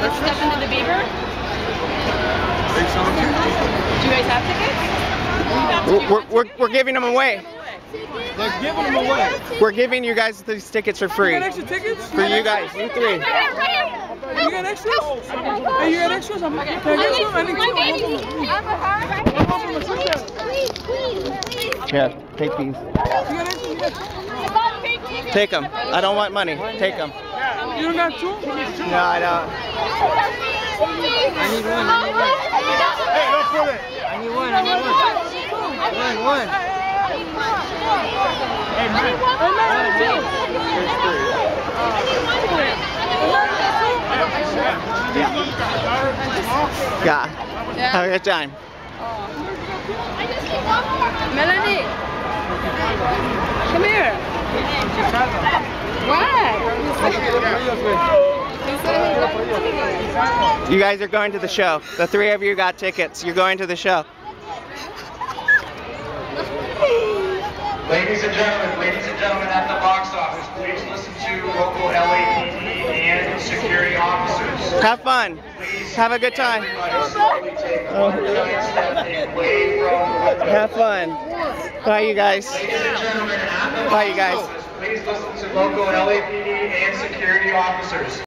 Let's step into the Beaver. Do you guys have tickets? We're giving them away. They're giving them away. We're giving you guys these tickets for free. You got extra tickets? For you guys, you three. You got extras? Hey, you got extras? Can I get some? I need two. Yeah, take these. You got extras? Take them. I don't want money. Take them. You don't got two? No, I don't. I need one. Hey, don't pull it. I need one. One. Hey, man. Yeah. Have a good time. Melanie, come here. What? You guys are going to the show. The three of you got tickets. You're going to the show. Ladies and gentlemen at the box office, please listen to local LAPD and security officers. Have fun. Have a good time. Have fun. Bye, you guys. Ladies and gentlemen at the Bye, you box guys. office, please listen to local LAPD and security officers.